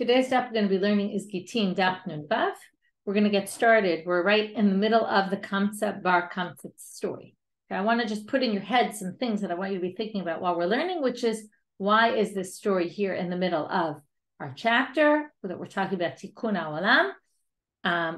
Today's daf we're going to be learning is Gittin Daf Nun Vav. We're going to get started. We're right in the middle of the Kamsa Bar Kamsa story. Okay, I want to just put in your head some things that I want you to be thinking about while we're learning, which is why is this story here in the middle of our chapter that we're talking about Tikkun Ha'olam.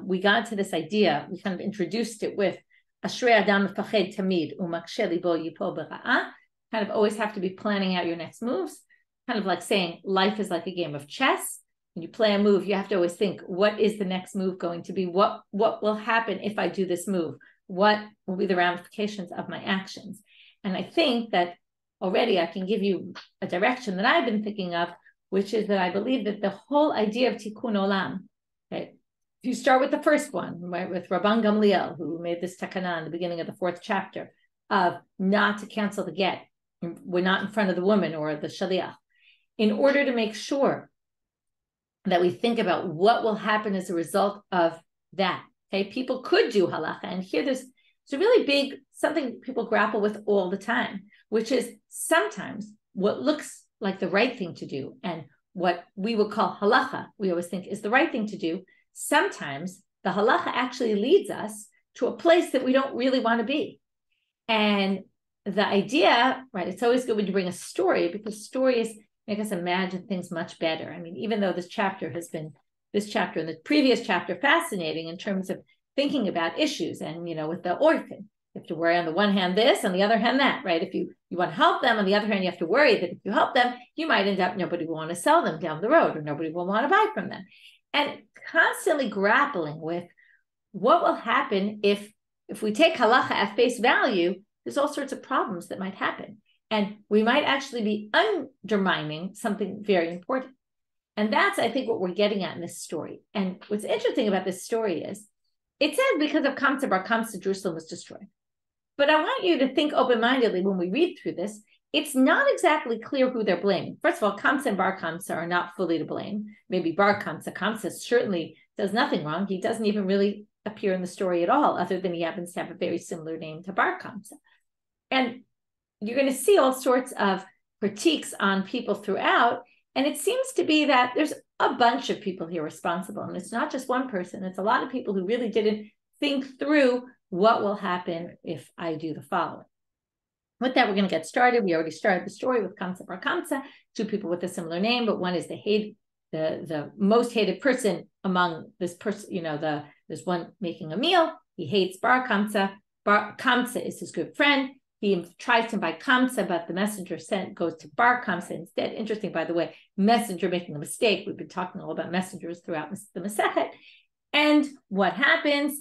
We got to this idea, we kind of introduced it with Ashrei Adam Mefached Tamid Umakshe Libo Yipol Bera'ah. Kind of always have to be planning out your next moves. Kind of like saying life is like a game of chess. When you play a move, you have to always think, what is the next move going to be? What will happen if I do this move? What will be the ramifications of my actions? And I think that already I can give you a direction that I've been thinking of, which is that I believe that the whole idea of Tikkun Olam, okay, if you start with the first one, right, with Rabban Gamliel, who made this takana in the beginning of the 4th chapter, of not to cancel the get, we're not in front of the woman or the shaliach, in order to make sure that we think about what will happen as a result of that. Okay, people could do halacha, and here there's a really big something people grapple with all the time, which is sometimes what looks like the right thing to do and what we would call halacha, we always think is the right thing to do. Sometimes the halacha actually leads us to a place that we don't really want to be. And the idea, right, it's always good when you bring a story, because stories make us imagine things much better. I mean, even though this chapter and the previous chapter, fascinating in terms of thinking about issues, and, you know, with the orphan, you have to worry on the one hand this, on the other hand that, right? If you want to help them, on the other hand, you have to worry that if you help them, you might end up, nobody will want to sell them down the road, or nobody will want to buy from them. And constantly grappling with what will happen if we take halacha at face value, there's all sorts of problems that might happen. And we might actually be undermining something very important. And that's, I think, what we're getting at in this story. And what's interesting about this story is, it says because of Kamsa Bar Kamsa, Jerusalem was destroyed. But I want you to think open-mindedly when we read through this, it's not exactly clear who they're blaming. First of all, Kamsa and Bar Kamsa are not fully to blame. Maybe Bar Kamsa. Kamsa certainly does nothing wrong. He doesn't even really appear in the story at all, other than he happens to have a very similar name to Bar Kamsa. And you're going to see all sorts of critiques on people throughout. And it seems to be that there's a bunch of people here responsible. And it's not just one person. It's a lot of people who really didn't think through what will happen if I do the following. With that, we're going to get started. We already started the story with Kamsa Bar Kamsa, 2 people with a similar name, but one is the most hated person among this person. You know, there's one making a meal. He hates Bar Kamsa. Bar Kamsa is his good friend. He tries to buy Kamsa, but the messenger goes to Bar Kamsa instead. Interesting, by the way, messenger making a mistake. We've been talking all about messengers throughout the Masechet. And what happens?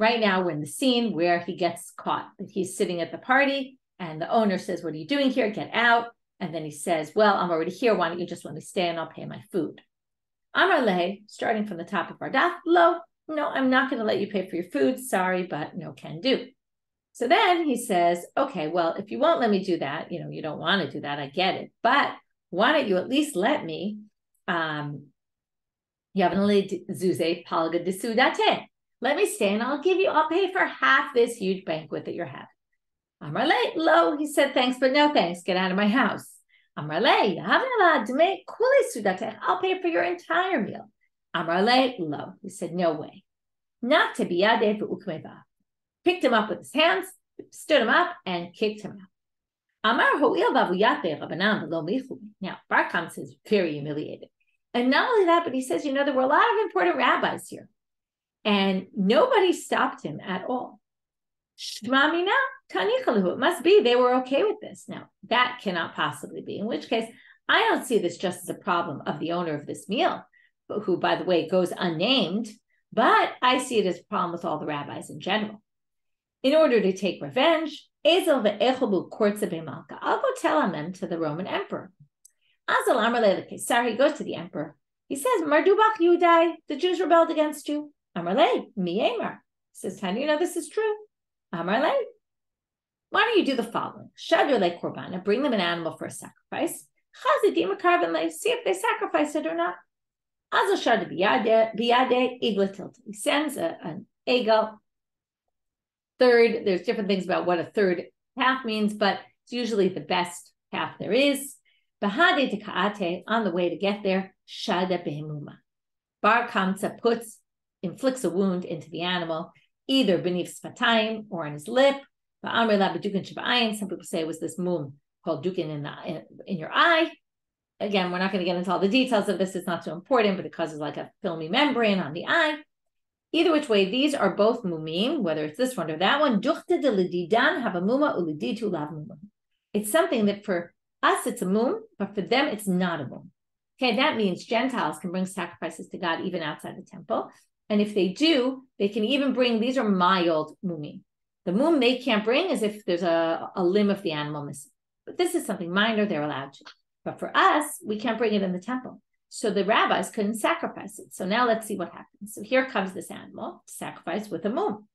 Right now, we're in the scene where he gets caught. He's sitting at the party, and the owner says, "What are you doing here? Get out." And then he says, "Well, I'm already here. Why don't you just let me stay and I'll pay my food?" Amar leh, starting from the top of our daf, lo, no, I'm not going to let you pay for your food. Sorry, but no can do. So then he says, okay, well, if you won't let me do that, you know, you don't want to do that, I get it. But why don't you at least let me, let me stay and I'll pay for half this huge banquet that you're having. Amar le, lo, he said, thanks, but no thanks, get out of my house. Amar le, I'll pay for your entire meal. Amar le, lo, he said, no way. Not to be picked him up with his hands, stood him up, and kicked him out. Now, Bar Kamsa is very humiliated. And not only that, but he says, you know, there were a lot of important rabbis here. And nobody stopped him at all. It must be they were okay with this. Now, that cannot possibly be, in which case, I don't see this just as a problem of the owner of this meal, who, by the way, goes unnamed, but I see it as a problem with all the rabbis in general. In order to take revenge, I'll go tell on them to the Roman emperor. He goes to the emperor. He says, Mardubach Yudai, the Jews rebelled against you. Amarle, mi Amar. He says, how do you know this is true? Amarle, why don't you do the following? Shadr le korbana, bring them an animal for a sacrifice. Chazidim karban, see if they sacrifice it or not. Azal shad biyade iglatilta. He sends an egel. Third, there's different things about what a third half means, but it's usually the best half there is. Bahade de Kaate, on the way to get there, Shada Behemuma. Bar Kamsa inflicts a wound into the animal, either beneath Spatayim or on his lip. Some people say it was this mum called dukin in your eye. Again, we're not going to get into all the details of this. It's not so important, but it causes like a filmy membrane on the eye. Either which way, these are both mumim, whether it's this one or that one. It's something that for us, it's a mum, but for them, it's not a mum. Okay, that means Gentiles can bring sacrifices to God even outside the temple. And if they do, they can even bring, these are mild mumim. The mum they can't bring is if there's a limb of the animal missing. But this is something minor, they're allowed to. But for us, we can't bring it in the temple. So the rabbis couldn't sacrifice it. So now let's see what happens. So here comes this animal, sacrificed with a mum.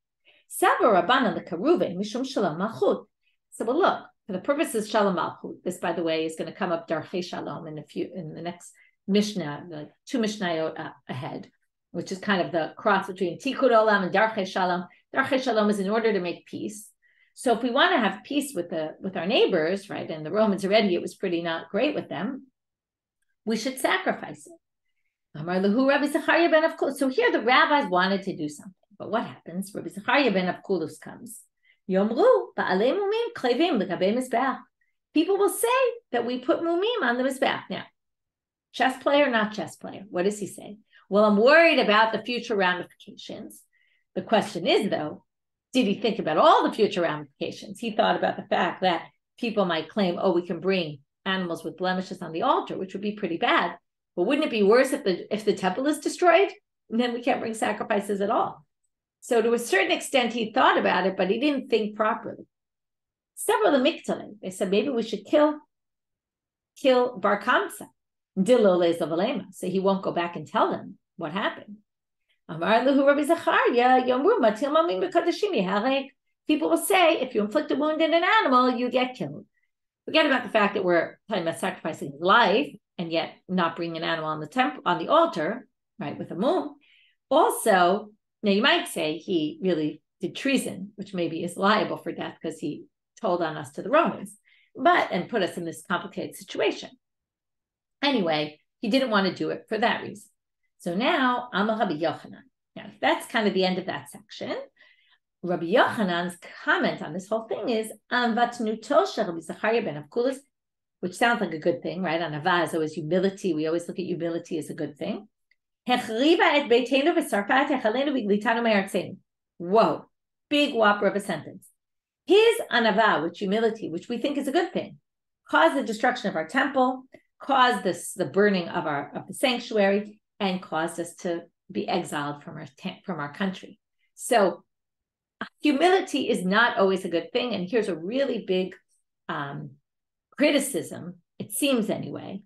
Savar Rabbanit the Karuve, Mishum Shalom Malchut. So well, look, for the purposes of Shalom Malchut, this, by the way, is going to come up Darchei Shalom in the next Mishnah, like 2 Mishnayot ahead, which is kind of the cross between Tikkun Olam and Darchei Shalom. Darchei Shalom is in order to make peace. So if we want to have peace with our neighbors, right, and the Romans already, it was pretty not great with them, we should sacrifice it. So here the rabbis wanted to do something, but what happens? Rabbi Zechariah ben Avkulus comes. People will say that we put mumim on the mizbeach. Now, chess player, not chess player. What does he say? Well, I'm worried about the future ramifications. The question is, though, did he think about all the future ramifications? He thought about the fact that people might claim, oh, we can bring animals with blemishes on the altar, which would be pretty bad. But wouldn't it be worse if the temple is destroyed? And then we can't bring sacrifices at all. So to a certain extent, he thought about it, but he didn't think properly. Several of the Miktalim, they said, maybe we should kill Bar Kamsa, so he won't go back and tell them what happened. People will say, if you inflict a wound in an animal, you get killed. Forget about the fact that we're talking about sacrificing life and yet not bringing an animal on the altar, right, with a mum. Also, now you might say he really did treason, which maybe is liable for death because he told on us to the Romans, and put us in this complicated situation. Anyway, he didn't want to do it for that reason. So now, Amar Rabbi Yochanan. Now, that's kind of the end of that section. Rabbi Yochanan's comment on this whole thing is, which sounds like a good thing, right? Anava is always humility. We always look at humility as a good thing. Whoa, big whopper of a sentence. His anava, which humility, which we think is a good thing, caused the destruction of our temple, caused the burning of the sanctuary, and caused us to be exiled from our country. So humility is not always a good thing. And here's a really big criticism, it seems anyway,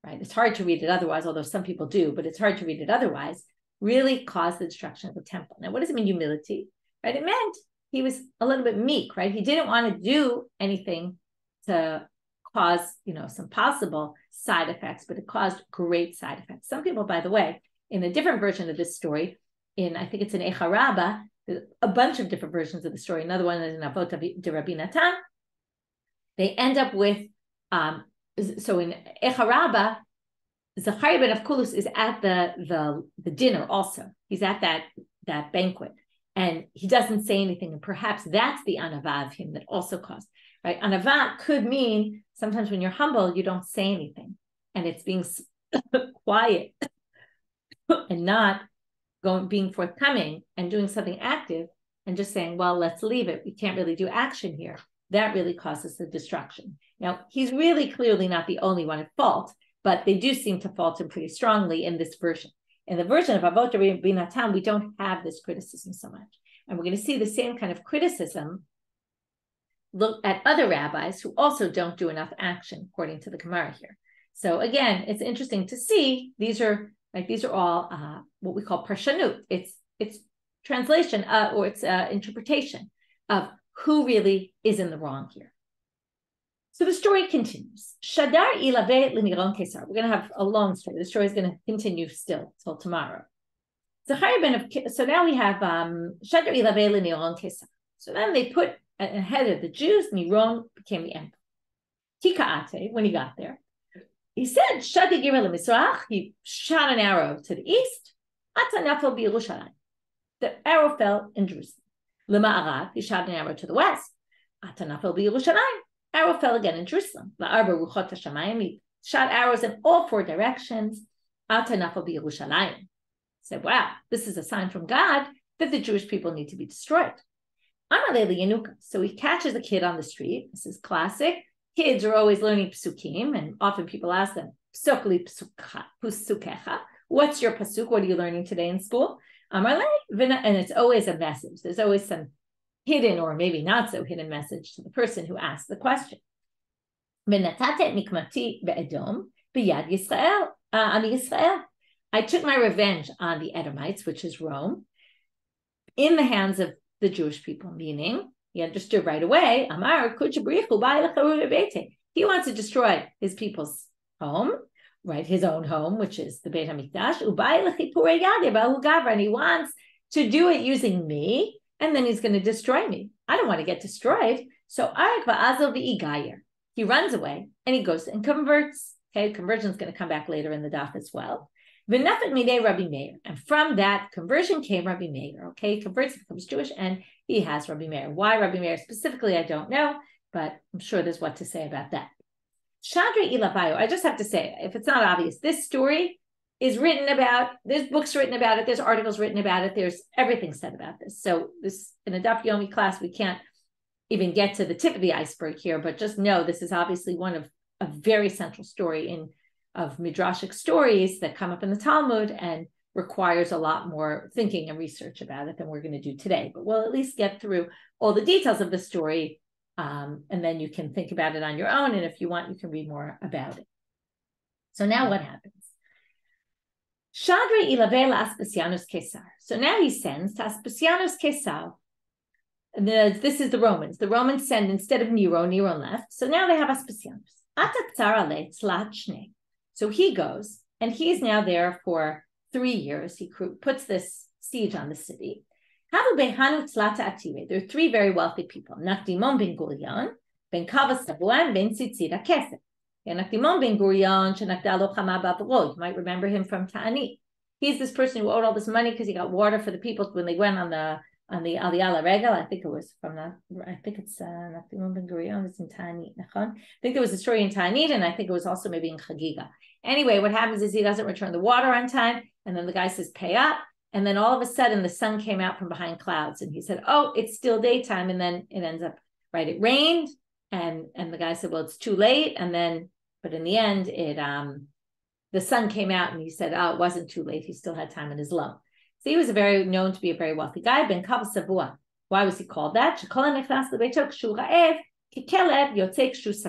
right? It's hard to read it otherwise, although some people do, but it's hard to read it otherwise, really caused the destruction of the temple. Now, what does it mean, humility? Right? It meant he was a little bit meek, right? He didn't want to do anything to cause, some possible side effects, but it caused great side effects. Some people, by the way, in a different version of this story, I think it's in Eicha Rabbah, a bunch of different versions of the story. Another one is in Avot de Rabbi Natan. They end up with, so in Eicha Rabbah, Zechariah ben Avkulus is at the dinner also. He's at that banquet. And he doesn't say anything. And perhaps that's the anava of him that also caused, right? Anava could mean sometimes when you're humble, you don't say anything. And it's being quiet and not being forthcoming and doing something active and just saying, well, let's leave it. We can't really do action here. That really causes the destruction. Now, he's really clearly not the only one at fault, but they do seem to fault him pretty strongly in this version. In the version of Avot Rabbi Natan, we don't have this criticism so much. And we're going to see the same kind of criticism look at other rabbis who also don't do enough action, according to the Gemara here. So again, it's interesting to see, these are all what we call parshanut. It's translation or it's interpretation of who really is in the wrong here. So the story continues. Shadar ilave l'niron kesar. We're going to have a long story. The story is going to continue still till tomorrow. So now we have Shadar ilave l'niron kesar. So then they put ahead of the Jews, Niron became the emperor. Kikaate, when he got there, He said, he shot an arrow to the east. The arrow fell in Jerusalem. He shot an arrow to the west. Arrow fell again in Jerusalem. He shot arrows in all four directions. Said, wow, this is a sign from God that the Jewish people need to be destroyed. So he catches a kid on the street. This is classic. Kids are always learning psukim, and often people ask them, what's your pasuk? What are you learning today in school? And it's always a message. There's always some hidden or maybe not so hidden message to the person who asked the question. I took my revenge on the Edomites, which is Rome, in the hands of the Jewish people, meaning he understood right away, he wants to destroy his people's home, right? His own home, which is the Beit HaMikdash, and he wants to do it using me, and then he's going to destroy me. I don't want to get destroyed. So he runs away and he goes and converts. Okay, conversion is going to come back later in the daf as well. And from that conversion came Rabbi Meir. Okay, he converts, becomes Jewish, and he has Rabbi Meir. Why Rabbi Meir specifically, I don't know, but I'm sure there's what to say about that. Shadri Ilabayo, I just have to say, if it's not obvious, this story is written about, there's books written about it, there's articles written about it, there's everything said about this. So this, in a Daf Yomi class, we can't even get to the tip of the iceberg here, but just know this is obviously one of a very central story of midrashic stories that come up in the Talmud and requires a lot more thinking and research about it than we're going to do today. But we'll at least get through all the details of the story, and then you can think about it on your own. And if you want, you can read more about it. So now what happens? Shadre ilavela Aspasianus Caesar. So now he sends to Aspasianus Caesar. This is the Romans. The Romans send, instead of Nero left. So now they have Aspasianus. So he goes, and he's now there for 3 years. He puts this siege on the city. There are 3 very wealthy people. Nakdimon ben Gurion, ben Kavas Sabuan, ben Tzitzit HaKesef. Nakdimon ben Gurion, Shenakdalo Chama Ba'Parol. You might remember him from Ta'anit. He's this person who owed all this money because he got water for the people when they went on the Aliyah Regal. I think it's Nakdimon ben Gurion. It's in Ta'anit. I think there was a story in Ta'anit, and I think it was also maybe in Chagiga. Anyway, what happens is he doesn't return the water on time, and then the guy says, pay up. And then all of a sudden, the sun came out from behind clouds, and he said, oh, it's still daytime. And then it ends up, right, it rained, and the guy said, well, it's too late. And then, but in the end, the sun came out, and he said, oh, it wasn't too late. He still had time in his loan. So he was known to be a very wealthy guy. Ben Kav Savua. Why was he called that?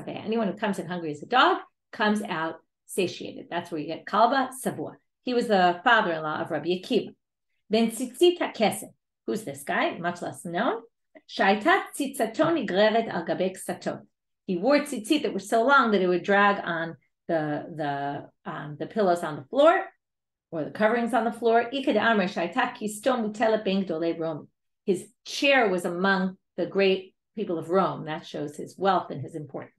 Anyone who comes in hungry as a dog comes out satiated. That's where you get Kalba Savua. He was the father-in-law of Rabbi Akiva. Ben Tzitzit HaKesef. Who's this guy? Much less known. Shaitat Tzitzaton Nigreret Al Gabek Satot. He wore tzitzit that were so long that it would drag on the pillows on the floor, or the coverings on the floor. His chair was among the great people of Rome. That shows his wealth and his importance.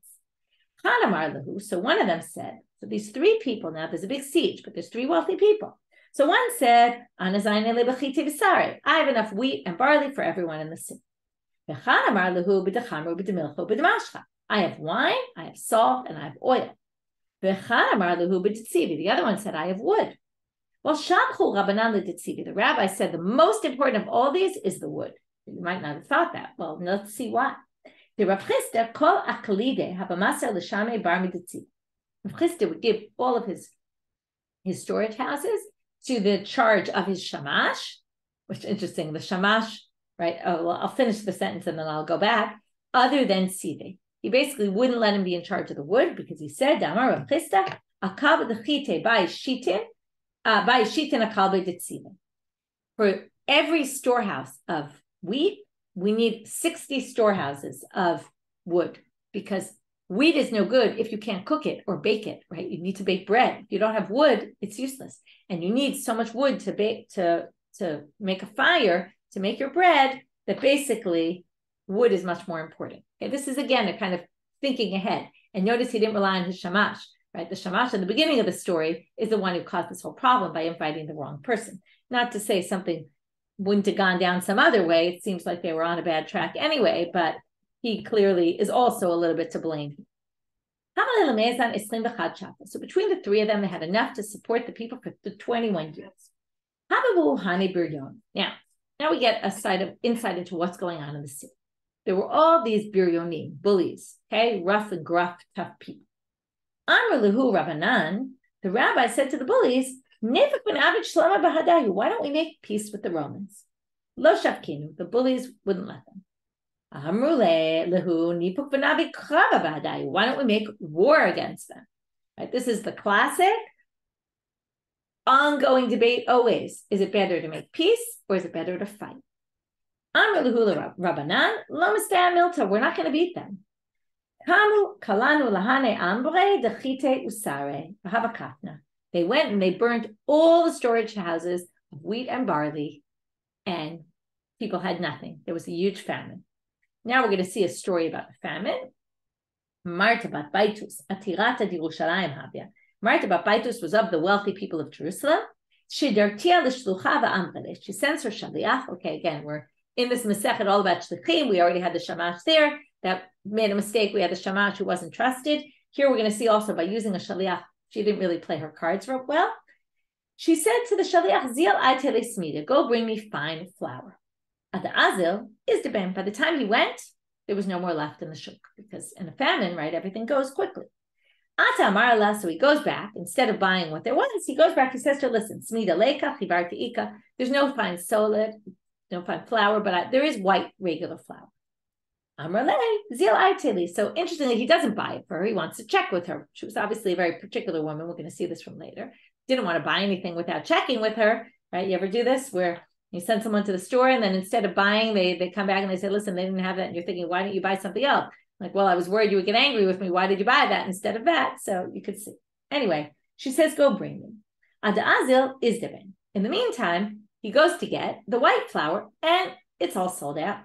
So one of them said, so these 3 people, now there's a big siege, but there's 3 wealthy people. So one said, I have enough wheat and barley for everyone in the city. I have wine, I have salt, and I have oil. The other one said, I have wood. Well, the rabbi said the most important of all these is the wood. You might not have thought that. Well, let's see why. The Rav Chisda kol akalide habamaser l'shamei bar miditzib. Rav Chisda would give all of his storage houses to the charge of his shamash, which is interesting. The shamash, right? Oh, well, I'll finish the sentence and then I'll go back. Other than Sive, he basically wouldn't let him be in charge of the wood because he said, "Damar Rav Chisda akab dechite by shitin akal b'ditzib." For every storehouse of wheat, we need 60 storehouses of wood, because wheat is no good if you can't cook it or bake it, right? You need to bake bread. If you don't have wood, it's useless. And you need so much wood to bake, to make a fire, to make your bread, that basically wood is much more important. Okay, this is, again, a kind of thinking ahead. And notice he didn't rely on his shamash. right? The shamash in the beginning of the story is the one who caused this whole problem by inviting the wrong person. Not to say something wouldn't have gone down some other way. It seems like they were on a bad track anyway, but he clearly is also a little bit to blame. So between the three of them, they had enough to support the people for 21 years. Now we get a insight into what's going on in the city. There were all these biryonim, bullies, okay, rough and gruff, tough people. Amr lehu Rabbanan, the rabbi said to the bullies, why don't we make peace with the Romans? Lo shavkinu, the bullies wouldn't let them. Why don't we make war against them? Right? This is the classic ongoing debate always. Is it better to make peace or is it better to fight? We're not going to beat them. They went and they burnt all the storage houses of wheat and barley, and people had nothing. There was a huge famine. Now we're going to see a story about the famine. Marta bat Baitus, atirata d'Yerushalayim havia. Marta bat Baitus was of the wealthy people of Jerusalem. She sends her shaliach. Okay, again, we're in this Masechet all about shlichim. We already had the shamash there. That made a mistake. We had the shamash who wasn't trusted. Here we're going to see also by using a shaliach, she didn't really play her cards real well. She said to the shaliach, Zil aitele smida, go bring me fine flour. At the azil is the ben. By the time he went, there was no more left in the shuk, because in a famine, right, everything goes quickly. Ata amarala, so he goes back, instead of buying what there was, he goes back, he says to her, listen, smida leka, chivarti ika, there's no fine solid, no fine flour, but there is white regular flour. Amrale, zil aiteli. So interestingly, he doesn't buy it for her. He wants to check with her. She was obviously a very particular woman. We're going to see this from later. Didn't want to buy anything without checking with her, right? You ever do this where you send someone to the store and then instead of buying, they come back and they say, listen, they didn't have that. And you're thinking, why don't you buy something else? Like, well, I was worried you would get angry with me. Why did you buy that instead of that? So you could see. Anyway, she says, go bring me. Ada azil is deben. In the meantime, he goes to get the white flour and it's all sold out.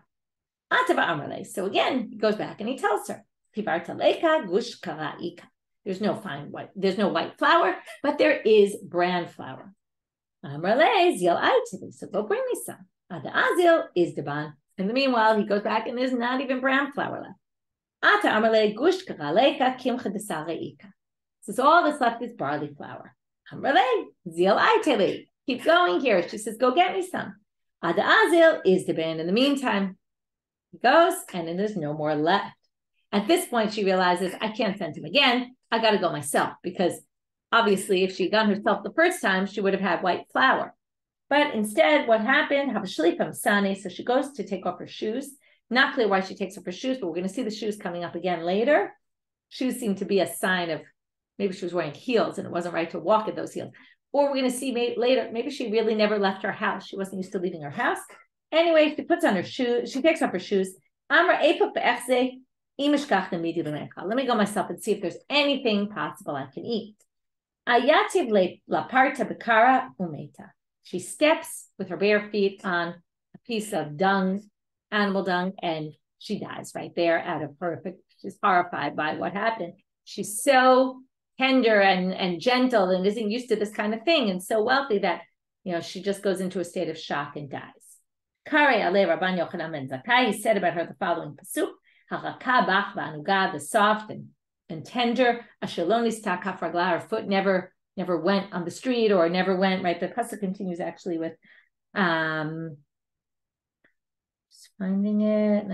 So again, he goes back and he tells her, there's no fine white, there's no white flour, but there is bran flour. So go bring me some. Is the ban. In the meanwhile, he goes back and there's not even bran flour left. So all that's left is barley flour. Keep going here. She says, go get me some. Is the ban. In the meantime, he goes and then there's no more left. At this point, she realizes, I can't send him again. I got to go myself, because obviously if she'd gone herself the first time, she would have had white flour. But instead, what happened? So she goes to take off her shoes. Not clear why she takes off her shoes, but we're going to see the shoes coming up again later. Shoes seem to be a sign of maybe she was wearing heels and it wasn't right to walk in those heels. Or we're going to see later, maybe she really never left her house. She wasn't used to leaving her house. Anyway, she puts on her shoes. She takes off her shoes. Let me go myself and see if there's anything possible I can eat. She steps with her bare feet on a piece of dung, animal dung, and she dies right there out of horrific. She's horrified by what happened. She's so tender and gentle and isn't used to this kind of thing, and so wealthy that, she just goes into a state of shock and dies. Kare ale Rabban Yochanan ben Zakkai, he said about her the following pasuk: the soft and tender, Ashalonis takaf ragla, her foot never went on the street or never went, right? The pasuk continues actually with, just finding it,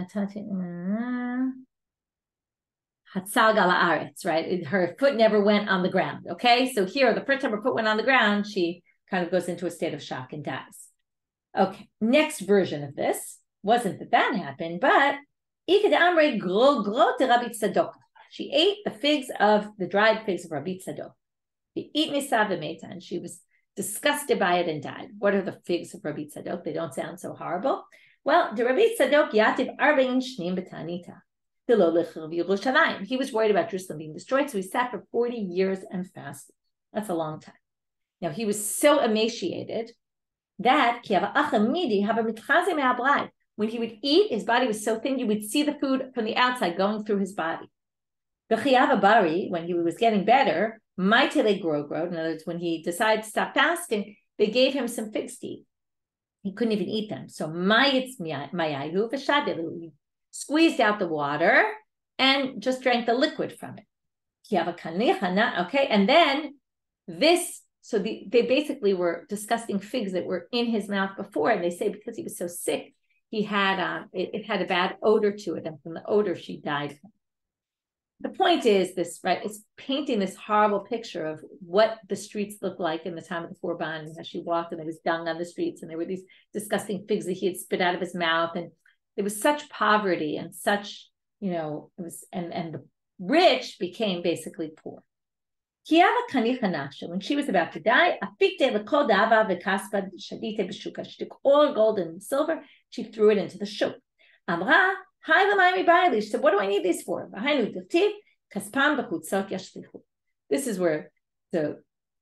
Hatzal gala aretz, right? Her foot never went on the ground, okay? So here, the first time her foot went on the ground, she kind of goes into a state of shock and dies. Okay, next version of this wasn't that happened, but she ate the dried figs of Rabbi Tzadok. And she was disgusted by it and died. What are the figs of Rabbi Tzadok? They don't sound so horrible. Well, the Rabbi Tzadok yativ 40 shnim b'tanita. He was worried about Jerusalem being destroyed, so he sat for 40 years and fasted. That's a long time. Now, he was so emaciated that when he would eat, his body was so thin, you would see the food from the outside going through his body. When he was getting better, Maitele grogro, in other words, when he decided to stop fasting, they gave him some fig seeds. He couldn't even eat them. So he squeezed out the water and just drank the liquid from it. Okay, and then they basically were disgusting figs that were in his mouth before, and they say because he was so sick, he had it had a bad odor to it, and from the odor she died. The point is this, right? It's painting this horrible picture of what the streets looked like in the time of the Korban, as she walked, and there was dung on the streets, and there were these disgusting figs that he had spit out of his mouth, and there was such poverty and such, it was, and the rich became basically poor. When she was about to die, she took all gold and silver, she threw it into the shuk. She said, what do I need these for? This is where, to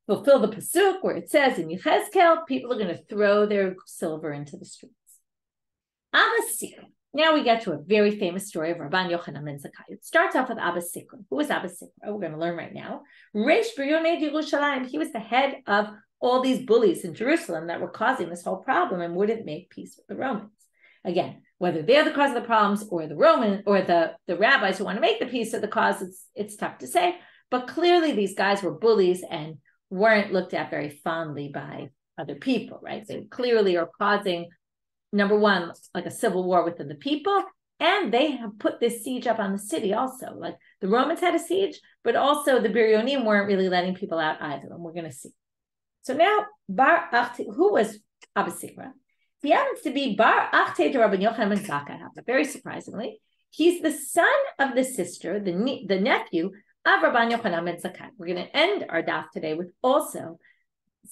fulfill the pasuk where it says in Yechezkel, people are going to throw their silver into the streets. Now we get to a very famous story of Rabban Yochanan ben Zakkai. It starts off with Abba Sikra. Who was Abba Sikra? We're going to learn right now. Reish B'Yonei Yerushalayim. He was the head of all these bullies in Jerusalem that were causing this whole problem and wouldn't make peace with the Romans. Again, whether they're the cause of the problems or the Roman or the rabbis who want to make the peace of the cause, it's tough to say. But clearly these guys were bullies and weren't looked at very fondly by other people, right? They clearly are causing, number one, like a civil war within the people, and they have put this siege up on the city also. Like the Romans had a siege, but also the Biryonim weren't really letting people out either, and we're going to see. So now, who was Abba Sikra? He happens to be Bar Achte to Rabban Yochanan ben Zakkai. Very surprisingly, he's the son of the sister, the nephew of Rabban Yochanan ben Zakkai. We're going to end our daf today with also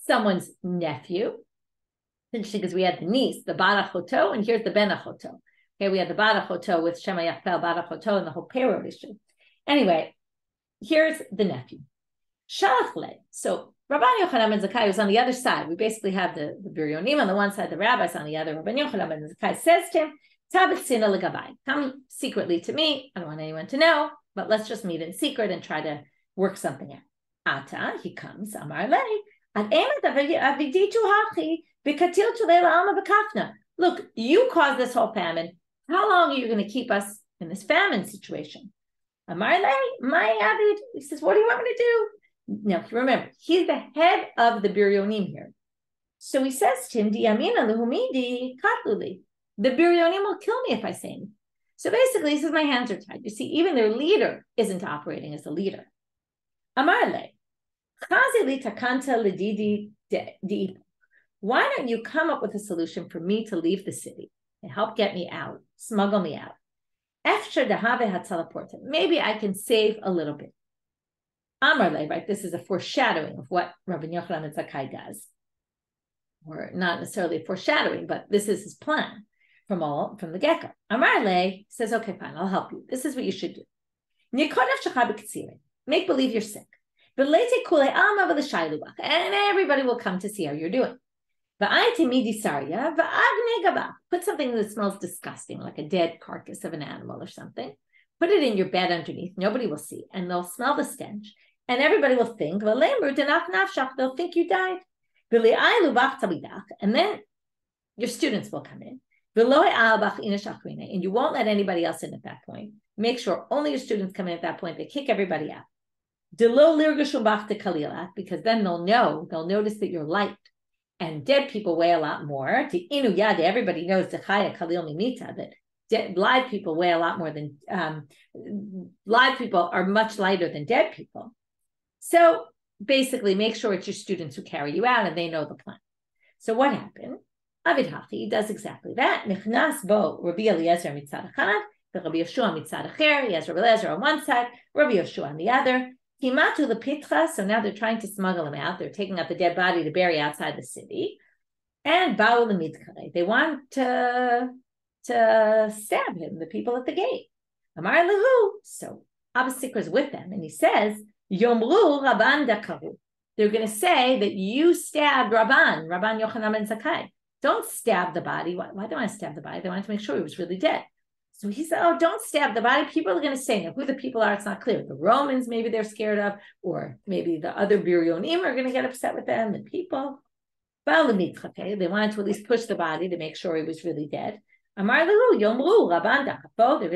someone's nephew. Interesting because we had the niece, the Bar Achoto, and here's the Ben Achoto. Okay, we had the Bar Achoto with Shema Yachpel, Bar Achoto, and the whole payroll issue. Anyway, here's the nephew. Shalachle. So Rabban Yochanan ben Zakkai was on the other side. We basically have the Biryonim on the one side, the rabbis on the other. Rabban Yochanan ben Zakkai says to him, Tabit sina legabai. Come secretly to me. I don't want anyone to know, but let's just meet in secret and try to work something out. Ata, he comes, Amar lei, ad emet aviditu hachi, b'katil tulela alma b'kafna. Look, you caused this whole famine. How long are you going to keep us in this famine situation? Amar lei, my avid. He says, what do you want me to do? Now, remember, he's the head of the Biryonim here. So he says to him, Diyamina luhumidi katluli. The Biryonim will kill me if I say anything. So basically, he says, my hands are tied. You see, even their leader isn't operating as a leader. Amarle, chazili takanta ledidi di. Why don't you come up with a solution for me to leave the city and help get me out, smuggle me out? Efshar dehave hatzalaporta. Maybe I can save a little bit. Amarle, right? This is a foreshadowing of what Rabban Yochanan ben Zakkai does. Or not necessarily a foreshadowing, but this is his plan from the get-go. Amarle says, okay, fine, I'll help you. This is what you should do. Make believe you're sick. And everybody will come to see how you're doing. Put something that smells disgusting, like a dead carcass of an animal or something. Put it in your bed underneath. Nobody will see. And they'll smell the stench. And everybody will think, they'll think you died. And then your students will come in. And you won't let anybody else in at that point. Make sure only your students come in at that point. They kick everybody out. Because then they'll notice that you're light. And dead people weigh a lot more. Everybody knows that live people weigh a lot more than live people are much lighter than dead people. So basically, make sure it's your students who carry you out and they know the plan. So what happened? Avid Hachi does exactly that. Nichnas bo Rabbi Eliezer mitzad echad, Rabbi Yeshua mitzad acher. He has Rabbi Eliezer on one side, Rabbi Yeshua on the other. Himatu lepitra. So now they're trying to smuggle him out. They're taking out the dead body to bury outside the city. And ba'u lemidkare. They want to stab him, the people at the gate. Amar lehu. So Abba Sikra's with them, and he says, Yomru Rabban dakaru. They're going to say that you stabbed Rabban Yochanan ben Zakkai. Don't stab the body. Why do they want to stab the body? They wanted to make sure he was really dead. So he said, oh, don't stab the body. People are going to say, now who the people are, it's not clear. The Romans, maybe they're scared of, or maybe the other Biryonim are going to get upset with them, the people. They wanted to at least push the body to make sure he was really dead. They're going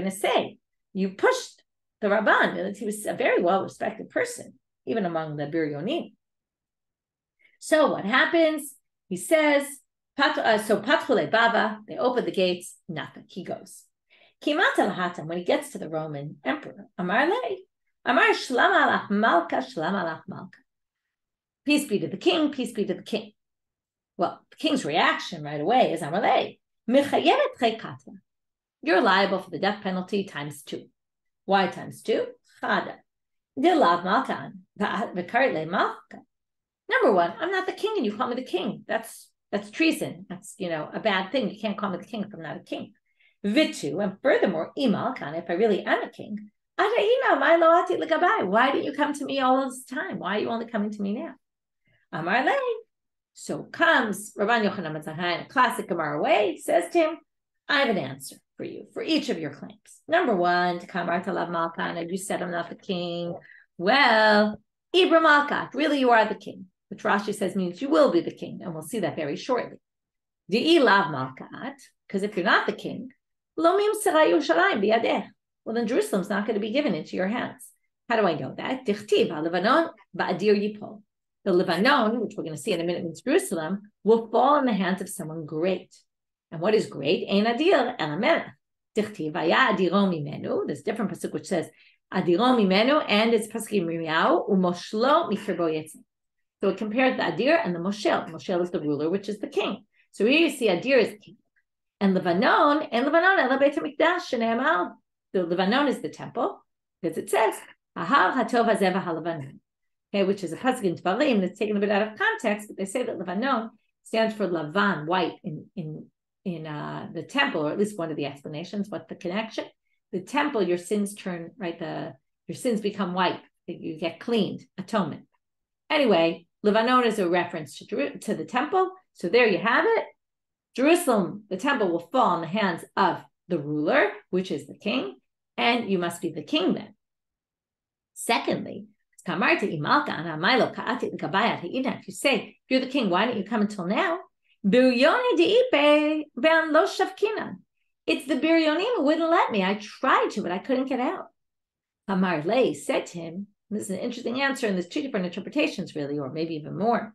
to say, you pushed the Rabban. He was a very well-respected person, even among the Biryonim. So what happens? He says, so Patchule Bava, they open the gates, nothing. He goes. When he gets to the Roman emperor, Amar Shlam alach Malka, Shlam alach Malka. Peace be to the king, peace be to the king. Well, the king's reaction right away is Amar lei, Mechayevet chekatva. You're liable for the death penalty ×2. Why ×2? Chada. Dilav Malkan, v'karet le Malka. Number one, I'm not the king and you call me the king. That's treason. That's, a bad thing. You can't call me the king if I'm not a king. Vitu, and furthermore, Imalkan, if I really am a king, why didn't you come to me all this time? Why are you only coming to me now? Amar lei. So comes Rabban Yochanan ben Zakkai in a classic Gemara way, says to him, I have an answer for you, for each of your claims. Number one, to come Talav Malkan, you said I'm not the king. Well, Ibra Malkat, really you are the king, which Rashi says means you will be the king, and we'll see that very shortly. Di'i lav Malkat, because if you're not the king, well, then Jerusalem's not going to be given into your hands. How do I know that? The Lebanon, which we're going to see in a minute, means Jerusalem, will fall in the hands of someone great. And what is great? Ein adir el hamelech. Dichtiv haya adiro mimenu. There's a different pasuk which says adiro mimenu, and it's pasuk Miriau umoshlo mikirbo yetzim. So it compared the adir and the moshel. Moshel is the ruler, which is the king. So here you see adir is the king. And Lebanon, el Beit HaMikdash, shene'emal. The Lebanon is the temple, because it says, Ahar hatov hazeh v'halebanon. Okay, which is a pasuk in Tvarim that's taken a bit out of context, but they say that Lebanon stands for Lavan, white, in the temple, or at least one of the explanations. What's the connection? The temple, your sins turn, right, your sins become white. You get cleaned, atonement. Anyway, Lebanon is a reference to the temple. So there you have it. Jerusalem, the temple, will fall in the hands of the ruler, which is the king, and you must be the king then. Secondly, if you say, if you're the king, why didn't you come until now? It's the Biryonim who wouldn't let me. I tried to, but I couldn't get out. Amar lei said to him, this is an interesting answer, and there's two different interpretations really, or maybe even more.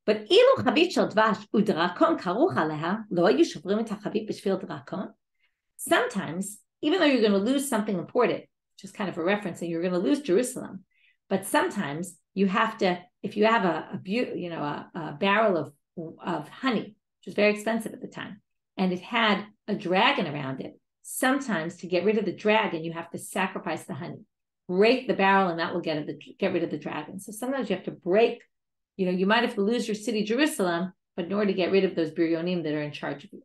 But sometimes, even though you're going to lose something important, which is kind of a reference, and you're going to lose Jerusalem, but sometimes you have to, if you have a barrel of honey, which was very expensive at the time, and it had a dragon around it, sometimes to get rid of the dragon, you have to sacrifice the honey, break the barrel, and that will get rid of the dragon. So sometimes you have to break. You might have to lose your city, Jerusalem, but in order to get rid of those Biryonim that are in charge of you.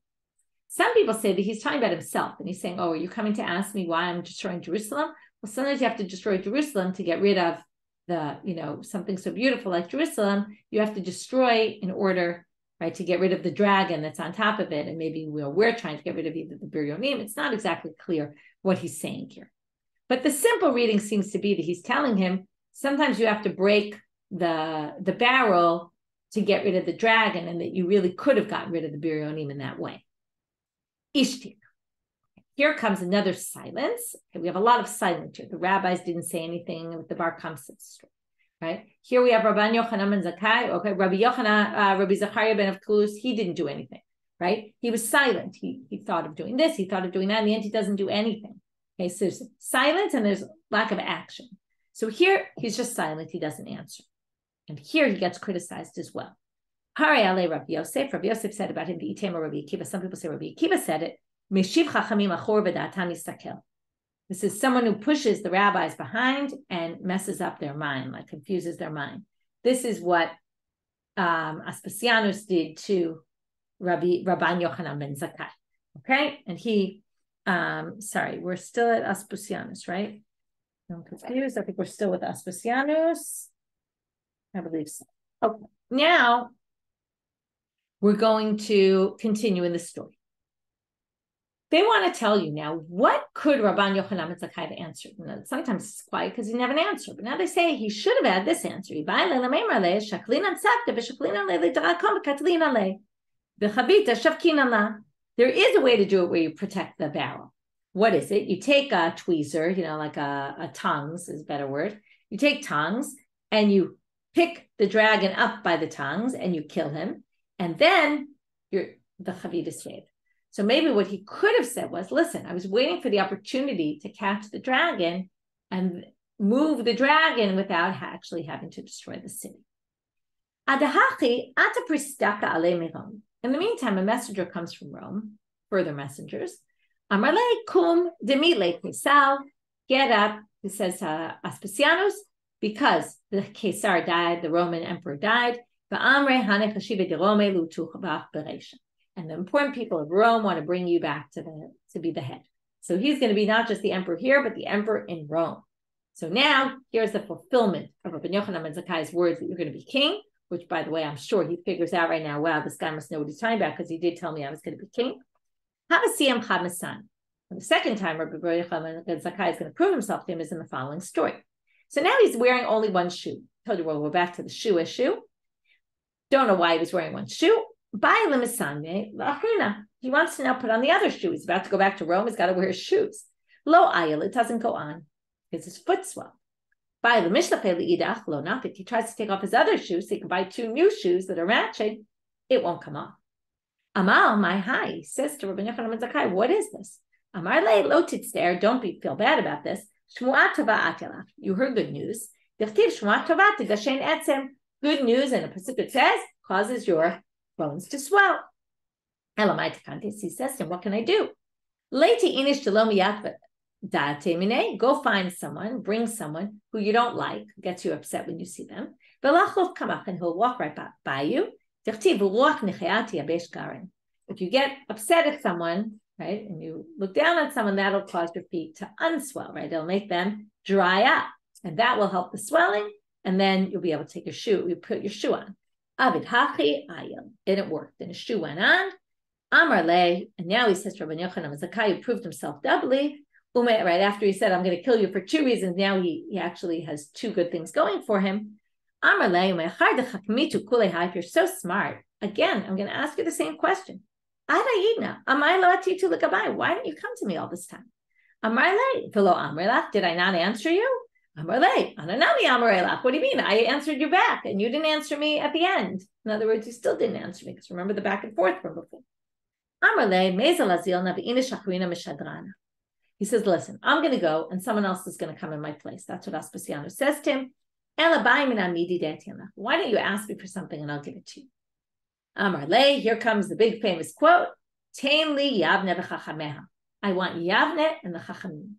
Some people say that he's talking about himself, and he's saying, oh, are you coming to ask me why I'm destroying Jerusalem? Well, sometimes you have to destroy Jerusalem to get rid of something so beautiful like Jerusalem. You have to destroy in order, right, to get rid of the dragon that's on top of it. And maybe we're trying to get rid of either the Biryonim. It's not exactly clear what he's saying here. But the simple reading seems to be that he's telling him, sometimes you have to break the barrel to get rid of the dragon, and that you really could have gotten rid of the Biryonim in that way. Ishtir. Here comes another silence. Okay, we have a lot of silence here. The rabbis didn't say anything with the Bar Kamsa story, right? Here we have Rabban Yochanan ben Zakkai. Okay, Rabbi Zachariah ben Avkulus, he didn't do anything, right? He was silent. He thought of doing this, he thought of doing that. In the end, he doesn't do anything. Okay, so there's silence and there's lack of action. So here, he's just silent. He doesn't answer. And here he gets criticized as well. Hari ale Rabbi Yosef. Rabbi Yosef said about him, V'itema Rabbi Akiva. Some people say Rabbi Akiva said it. Meshiv chachamim achor v'da'atam yistakel. This is someone who pushes the rabbis behind and messes up their mind, like confuses their mind. This is what Aspasianus did to Rabban Yochanan ben Zakkai. Okay, and he, we're still at Aspasianus, right? I'm confused. I think we're still with Aspasianus. I believe so. Okay, now we're going to continue in the story. they want to tell you now, what could Rabban Yochanan ben Zakkai have answered? And sometimes it's quiet because he didn't have an answer. But now they say he should have had this answer. There is a way to do it where you protect the barrel. What is it? You take a tweezer, like a tongs is a better word. You take tongs and you pick the dragon up by the tongs and you kill him. And then the chavit is saved. So maybe what he could have said was, listen, I was waiting for the opportunity to catch the dragon and move the dragon without actually having to destroy the city. In the meantime, a messenger comes from Rome, further messengers. Amarle kum demile Kesal, get up, he says, Aspasianus, because the Caesar died, the Roman emperor died. And the important people of Rome want to bring you back to be the head. So he's going to be not just the emperor here, but the emperor in Rome. So now here's the fulfillment of Rabban Yochanan ben Zakkai's words that you're going to be king, which, by the way, I'm sure he figures out right now, wow, this guy must know what he's talking about because he did tell me I was going to be king. And the second time Rabban Yochanan ben Zakkai is going to prove himself to him is in the following story. So now he's wearing only one shoe. I told you, well, we're back to the shoe issue. Don't know why he was wearing one shoe. He wants to now put on the other shoe. He's about to go back to Rome. He's got to wear his shoes. Lo ayel, it doesn't go on because his foot swelled. If he tries to take off his other shoes so he can buy two new shoes that are matching, it won't come off. Amal, my high, he says to Rabban Yochanan ben Zakkai, what is this? Amar le lo titzter, don't feel bad about this. Shmuat tova atelach. You heard good news. Dichtiv shmuat tova tigashen etzem. Good news, and the Pacific says, causes your bones to swell. Elamai tekantis, he says to him, what can I do? Leiti inish shalom yatva da'ate minei. Go find someone, bring someone who you don't like, gets you upset when you see them. Velachov kamach, and he'll walk right by you. Dichtiv ruach nechayati abesh garin. If you get upset at someone, right, and you look down on someone, that'll cause your feet to unswell, right? It'll make them dry up, and that will help the swelling, and then you'll be able to take your shoe, you put your shoe on. Avid hachi ayel. And it worked, and his shoe went on. Amar le, and now he says to Rabban Yochanan ben Zakkai, who proved himself doubly, right after he said, I'm going to kill you for two reasons, now he actually has two good things going for him. Amar le, if you're so smart, again, I'm going to ask you the same question. Why didn't you come to me all this time? Did I not answer you? What do you mean? I answered you back and you didn't answer me at the end. In other words, you still didn't answer me because remember the back and forth from before. He says, listen, I'm going to go and someone else is going to come in my place. That's what Aspasianus says to him. Why don't you ask me for something and I'll give it to you? Amar le, here comes the big famous quote, Tain li Yavne v'chachameha. I want Yavne and the Chachamim.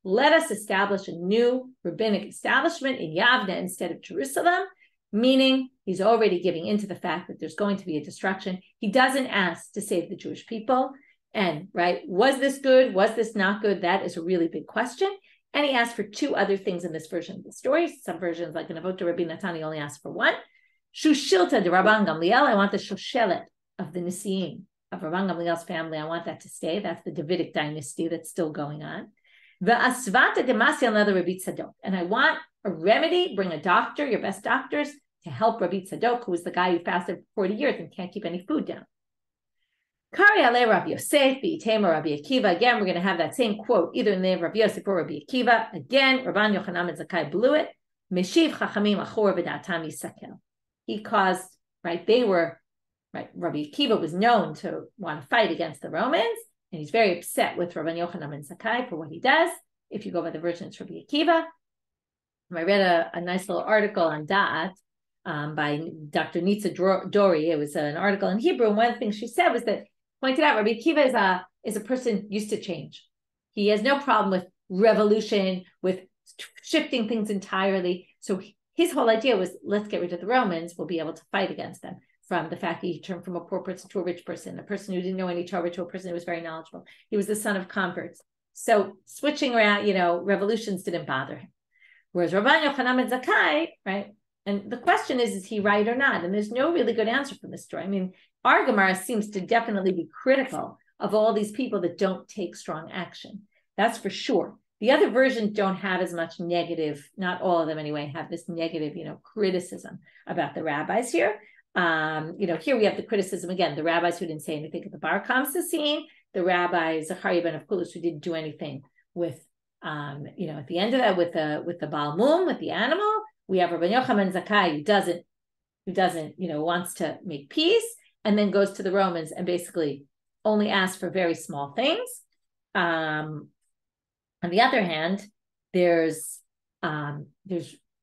Let us establish a new rabbinic establishment in Yavne instead of Jerusalem, meaning he's already giving into the fact that there's going to be a destruction. He doesn't ask to save the Jewish people. And, right, was this good? Was this not good? That is a really big question. And he asked for two other things in this version of the story. Some versions, like in Avot Rabbi Natan, he only asked for one. Shushilta de Rabban Gamliel, I want the Shoshelet of the Nisiim, of Rabban Gamliel's family. I want that to stay. That's the Davidic dynasty that's still going on. The Asvata de Masiel, another Rabbi Tzadok. And I want a remedy, bring a doctor, your best doctors, to help Rabbi Tzadok, who was the guy who fasted for 40 years and can't keep any food down. Kari ale Rabbi Yosef, B'itema Rabbi Akiva. Again, we're going to have that same quote, either in the name of Rabbi Yosef or Rabbi Akiva. Again, Rabban Yochanan ben Zakkai blew it. Meshiv Chachamim Achor v'Da'atam Yisakel. He caused, right, they were, right, Rabbi Akiva was known to want to fight against the Romans, and he's very upset with Rabban Yochanan ben Zakkai for what he does. If you go by the version, it's Rabbi Akiva. I read a nice little article on Da'at by Dr. Nitza Dori. It was an article in Hebrew, and one of the things she said was that, pointed out, Rabbi Akiva is a person used to change. He has no problem with revolution, with shifting things entirely. So his whole idea was, let's get rid of the Romans. We'll be able to fight against them. From the fact that he turned from a poor person to a rich person, a person who didn't know any Torah to a person who was very knowledgeable. He was the son of converts. So switching around, revolutions didn't bother him. Whereas Rabban Yochanan ben Zakkai, right? And the question is he right or not? And there's no really good answer from this story. I mean, our Gemara seems to definitely be critical of all these people that don't take strong action. That's for sure. The other versions don't have as much negative, not all of them anyway, have this negative, criticism about the rabbis here. Here we have the criticism again, the rabbis who didn't say anything at the Bar Kamsa scene, the rabbi Zachariah ben Avkulus who didn't do anything with, at the end of that with the Baal Mum, with the animal. We have Rabbi Yochanan Zakkai who doesn't, wants to make peace, and then goes to the Romans and basically only asks for very small things. On the other hand, there's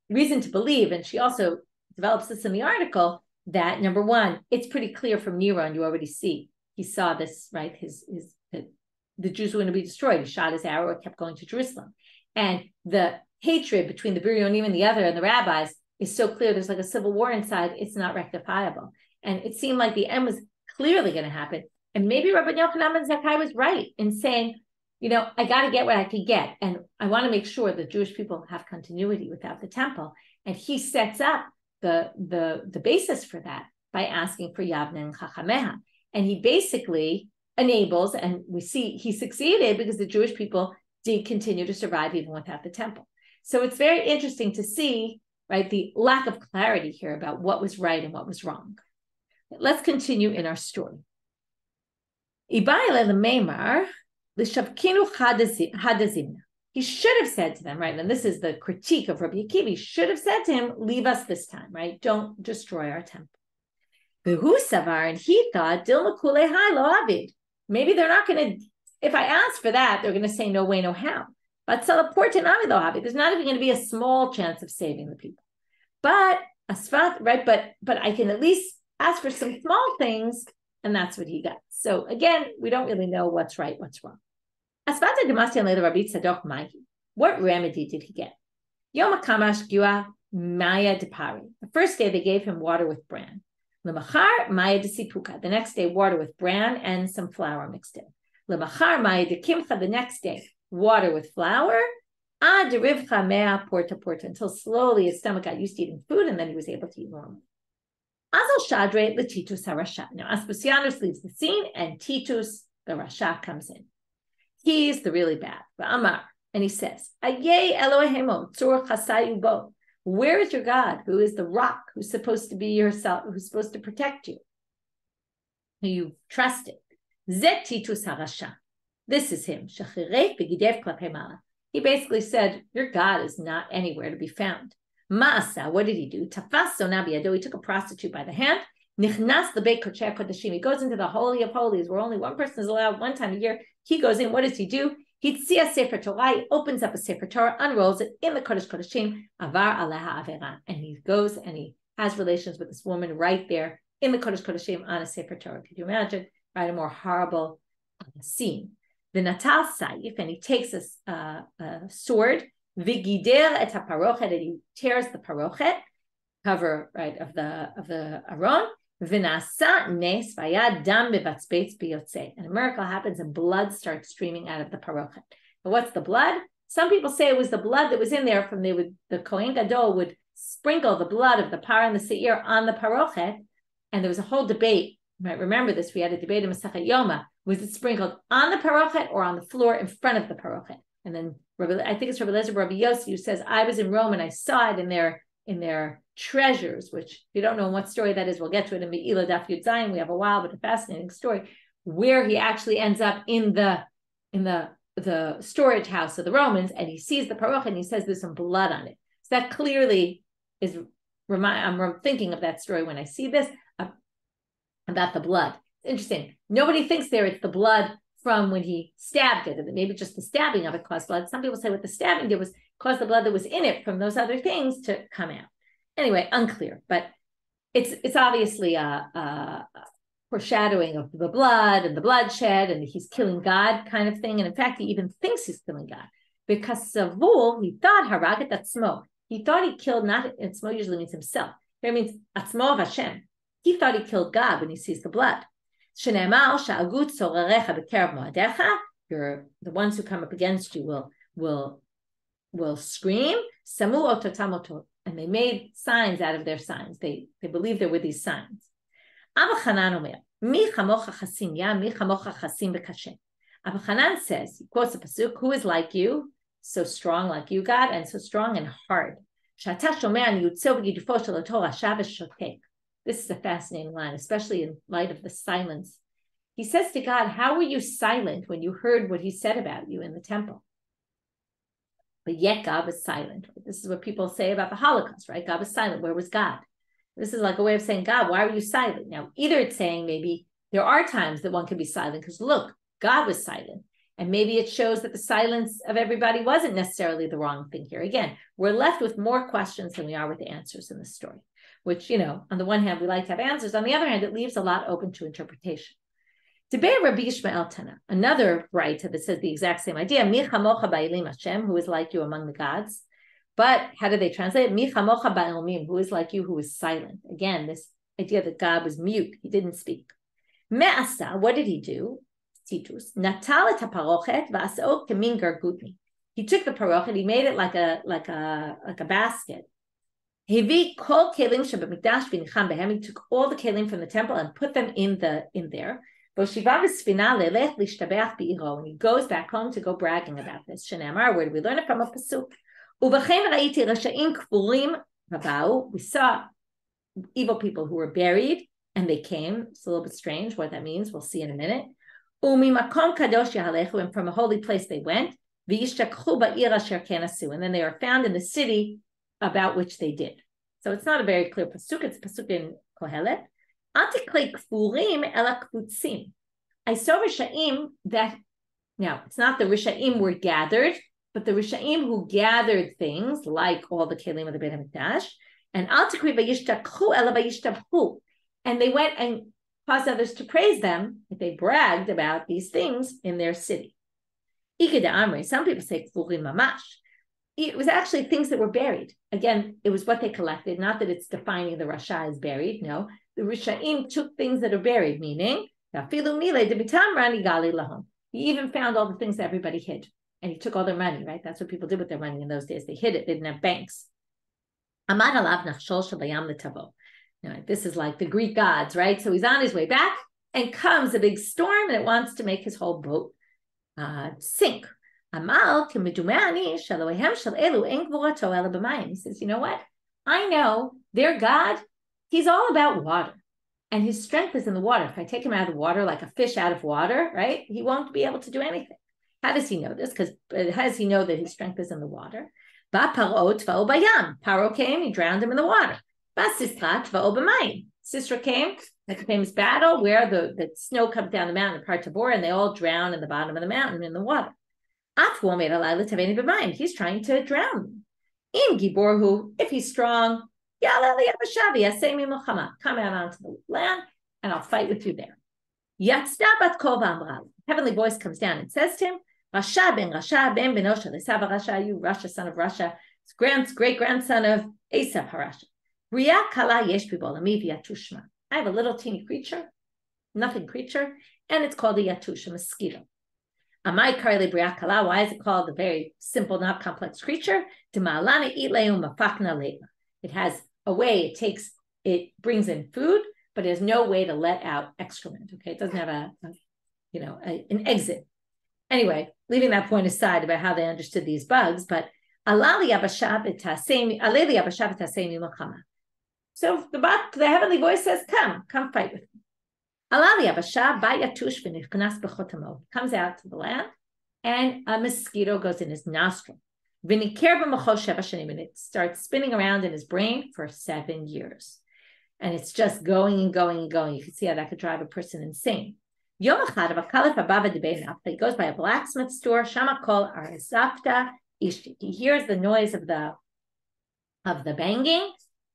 reason to believe, and she also develops this in the article, that number one, it's pretty clear from Nero, and you already see, he saw this, right? The Jews were going to be destroyed. He shot his arrow, it kept going to Jerusalem. And the hatred between the Biryonim and the other and the rabbis is so clear. There's like a civil war inside. It's not rectifiable. And it seemed like the end was clearly going to happen. And maybe Rabbi Yochanan ben Zakkai was right in saying, I got to get what I can get. And I want to make sure the Jewish people have continuity without the temple. And he sets up the basis for that by asking for Yavne and Chachameha. And he basically enables, and we see he succeeded because the Jewish people did continue to survive even without the temple. So it's very interesting to see, right, the lack of clarity here about what was right and what was wrong. Let's continue in our story. Ibaile l'meimar l'shavkinu hadazimna. He should have said to them, right, and this is the critique of Rabbi Akiva, he should have said to him, leave us this time, right? Don't destroy our temple. Behu savar, and he thought, Dilma kule hai lo avid. Maybe they're not going to, if I ask for that, they're going to say no way, no how. But salaportin avid lo avid. There's not even going to be a small chance of saving the people. But asfat, right? But I can at least ask for some small things, and that's what he got. So again, we don't really know what's right, what's wrong. What remedy did he get? Yom Kamash Gua Maya Depari. The first day they gave him water with bran. Lemachar Maya de Sipuka. The next day, water with bran and some flour mixed in. Lemachar Maya de Kimcha. The next day, water with flour. Ad Rivcha Mea Porta Porta. Until slowly his stomach got used to eating food, and then he was able to eat normally. Azal Shadre Letitus Harasha. Now Aspusianus leaves the scene, and Titus, the Rasha, comes in. He's the really bad. Amar, and he says, Ayeh Elohemo Tzur Chasayu Bo. Where is your God, who is the rock, who's supposed to be yourself, who's supposed to protect you, who you trusted? Zet Titus Harasha. This is him. He basically said, your God is not anywhere to be found. Ma'asa, what did he do? Tafas Sonabiyado, he took a prostitute by the hand. Nichnas the Beit Kodesh Kodeshim. He goes into the Holy of Holies, where only one person is allowed one time a year. He goes in. What does he do? He tzia Sefer Torah. He opens up a Sefer Torah, unrolls it in the Kodesh Kodeshim. Avar Aleha Avera, and he goes and he has relations with this woman right there in the Kodesh Kodeshim on a Sefer Torah. Could you imagine? Right, a more horrible scene. The Natal Saif, and he takes a sword. Vigider et haparochet, and he tears the parochet cover, right, of the aron. V'nasa nes vayad dam bevatzbeitz biyotze, and a miracle happens and blood starts streaming out of the parochet. But what's the blood? Some people say it was the blood that was in there from the Kohen Gadol would sprinkle the blood of the par and the seir on the parochet, and there was a whole debate. You might remember this. We had a debate in Masechet Yoma. Was it sprinkled on the parochet or on the floor in front of the parochet? And then I think it's Rabbi Eliezer, Rabbi Yossi, who says, I was in Rome and I saw it in their treasures, which if you don't know what story that is, we'll get to it in Me'ila Daf Yud Zayin. We have a while, but a fascinating story where he actually ends up in the storage house of the Romans, and he sees the parochet and he says there's some blood on it. So that clearly is, I'm thinking of that story when I see this, about the blood. It's interesting. Nobody thinks it's the blood from when he stabbed it, and maybe just the stabbing of it caused blood. Some people say what the stabbing did was cause the blood that was in it from those other things to come out. Anyway, unclear, but it's obviously a foreshadowing of the blood and the bloodshed, and he's killing God kind of thing. And in fact, he even thinks he's killing God because Savul, he thought haraget atzmo. He thought he killed, not atzmo usually means himself. It means atzmo of Hashem. He thought he killed God when he sees the blood. You're the ones who come up against you will scream. Samu ototamoto, and they made signs out of their signs. They believed there were these signs. Abba Hanan Omer, Mi chamocha chasim ya, mi chamocha chasim b'kashem. Abba Hanan says, he quotes the pasuk, who is like you, so strong like you, God, and so strong and hard. This is a fascinating line, especially in light of the silence. He says to God, how were you silent when you heard what he said about you in the temple? But yet God was silent. This is what people say about the Holocaust, right? God was silent. Where was God? This is like a way of saying, God, why were you silent? Now, either it's saying maybe there are times that one can be silent because look, God was silent. And maybe it shows that the silence of everybody wasn't necessarily the wrong thing here. Again, we're left with more questions than we are with answers in the story, which, on the one hand, we like to have answers. On the other hand, it leaves a lot open to interpretation. Debei Rabbi Yishmael Tana, another writer that says the exact same idea, Mi chamocha ba'ilim Hashem, who is like you among the gods. But how do they translate it? Mi chamocha ba'ilmim, who is like you, who is silent. Again, this idea that God was mute, he didn't speak. Me'asa, what did he do? Titus. Natal et haparochet v'asao kemin gargutni. He took the parochet, he made it like a basket. He took all the kelim from the temple and put them in there. When he goes back home to go bragging about this. Shenamar, where do we learn it from? A pasuk. We saw evil people who were buried and they came. It's a little bit strange what that means. We'll see in a minute. And from a holy place they went. And then they are found in the city about which they did. So it's not a very clear pasuk. It's a pasuk in Kohelet. I saw Rishaim that, now it's not the Rishaim were gathered, but the Rishaim who gathered things like all the kelim of the Beit HaMikdash, and they went and caused others to praise them if they bragged about these things in their city. Some people say mamash. It was actually things that were buried. Again, it was what they collected, not that it's defining the Rasha as buried. No, the Rishaim took things that are buried, meaning he even found all the things that everybody hid. And he took all their money, right? That's what people did with their money in those days. They hid it. They didn't have banks. This is like the Greek gods, right? So he's on his way back and comes a big storm and it wants to make his whole boat sink. He says, you know what? I know their God, he's all about water. And his strength is in the water. If I take him out of the water like a fish out of water, right? He won't be able to do anything. How does he know this? Because how does he know that his strength is in the water? Paro came, he drowned him in the water. Sisra came, like a famous battle where the snow comes down the mountain, Par Tabor, and they all drown in the bottom of the mountain in the water. He's trying to drown them. If he's strong, come out onto the land and I'll fight with you there. Heavenly voice comes down and says to him, Rasha ben Benosha, you Rasha, son of Rasha, great grandson of Esav Harasha. I have a little teeny creature, nothing creature, and it's called a yatush, a mosquito. Why is it called a very simple, not complex creature? It has a way, it brings in food, but it has no way to let out excrement. Okay, it doesn't have an exit. Anyway, leaving that point aside about how they understood these bugs, but so the heavenly voice says, come fight with me. Comes out to the land, and a mosquito goes in his nostril. And it starts spinning around in his brain for 7 years. And it's just going and going and going. You can see how that could drive a person insane. He goes by a blacksmith store. He hears the noise of the banging,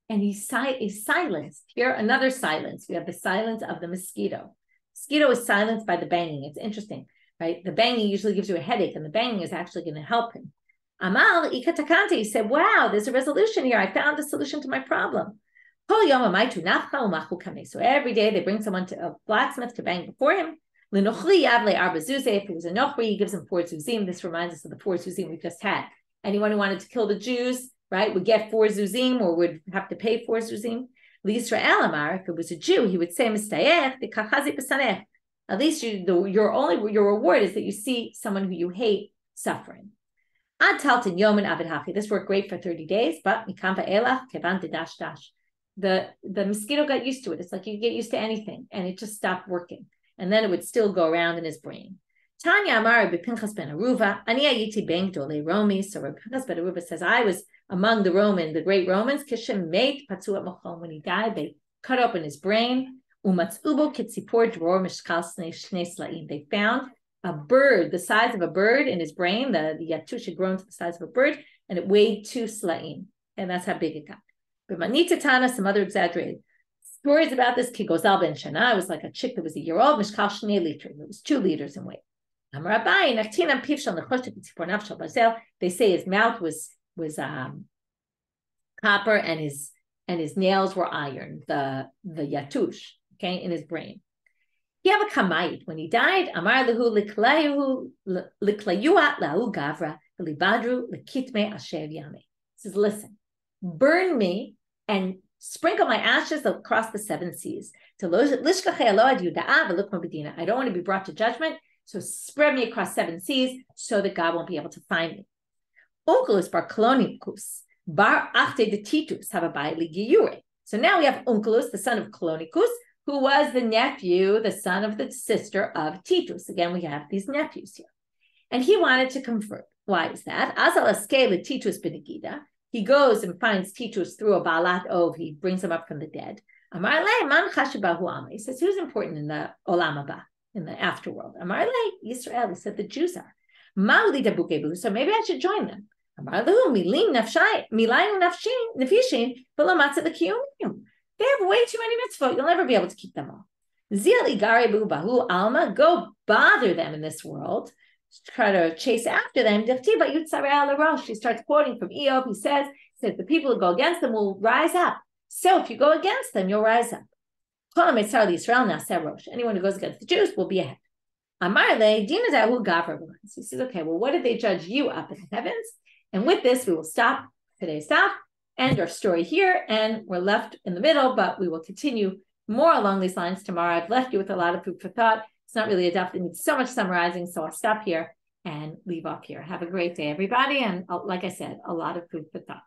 and he's silenced. Here, another silence. We have the silence of the mosquito. Mosquito is silenced by the banging. It's interesting, right? The banging usually gives you a headache, and the banging is actually going to help him. Amal ikatakante, he said, wow, there's a resolution here. I found a solution to my problem. So every day they bring someone to a blacksmith to bang before him. If it was a nochri, he gives him 4 zuzim. This reminds us of the 4 zuzim we just had. Anyone who wanted to kill the Jews, right, would get 4 zuzim or would have to pay 4 zuzim. L'Yisrael Amar, if it was a Jew, he would say, Mistayech, v'kachazi b'sanech. At least your reward is that you see someone who you hate suffering. Ad taltin yomin avid hafi. This worked great for 30 days, but mikam va'elach kevan dash dash. The mosquito got used to it. It's like you get used to anything, and it just stopped working. And then it would still go around in his brain. Tanya Amar b'Pinchas ben Aruva, ani ayiti ben gdolei Romi. So Pinchas ben Aruva says, I was among the great Romans. Kishem meit patzuat mochom. When he died, they cut open his brain. Umatzubo kitzipor dror mishkal shnei slaim. They found a bird, the size of a bird in his brain. The yatush had grown to the size of a bird, and it weighed 2 slaim. And that's how big it got. But Manita Tana, some other exaggerated stories about this. Kigozal ben Shana, it was like a chick that was a year old. Mishkal shnei liter. It was 2 liters in weight. They say his mouth was copper and his nails were iron, the yatush, okay, in his brain. He have a kamayit. When he died, Amar lehu liklayuat lahu gavra libadru lekitme asher yame. He says, listen, burn me and sprinkle my ashes across the 7 seas. I don't want to be brought to judgment. So spread me across 7 seas so that God won't be able to find me. Onkelos bar Colonicus, bar achte de Titus, hababai ligiyure. So now we have Onkelos, the son of Colonicus, who was the nephew, the son of the sister of Titus. Again, we have these nephews here. And he wanted to convert. Why is that? Azal askele Titus benegida. He goes and finds Titus through a balat ov. He brings him up from the dead. Amar le man chashibahu ama. He says, who's important in the olam haba? In the afterworld. Amar le Yisrael, he said the Jews are. Mauli de bukebu, so maybe I should join them. Amar lehu milim nafshay, milayim nafishin, v'lamatza l'kiyumim. They have way too many mitzvot. You'll never be able to keep them all. Zili garebu bahu alma, go bother them in this world. Try to chase after them. She starts quoting from Eob. He says the people who go against them will rise up. So if you go against them, you'll rise up. Anyone who goes against the Jews will be ahead. He says, okay, well, what did they judge you up in the heavens? And with this, we will stop today's daf, end our story here, and we're left in the middle, but we will continue more along these lines tomorrow. I've left you with a lot of food for thought. It's not really a daf that needs so much summarizing, so I'll stop here and leave off here. Have a great day, everybody, and like I said, a lot of food for thought.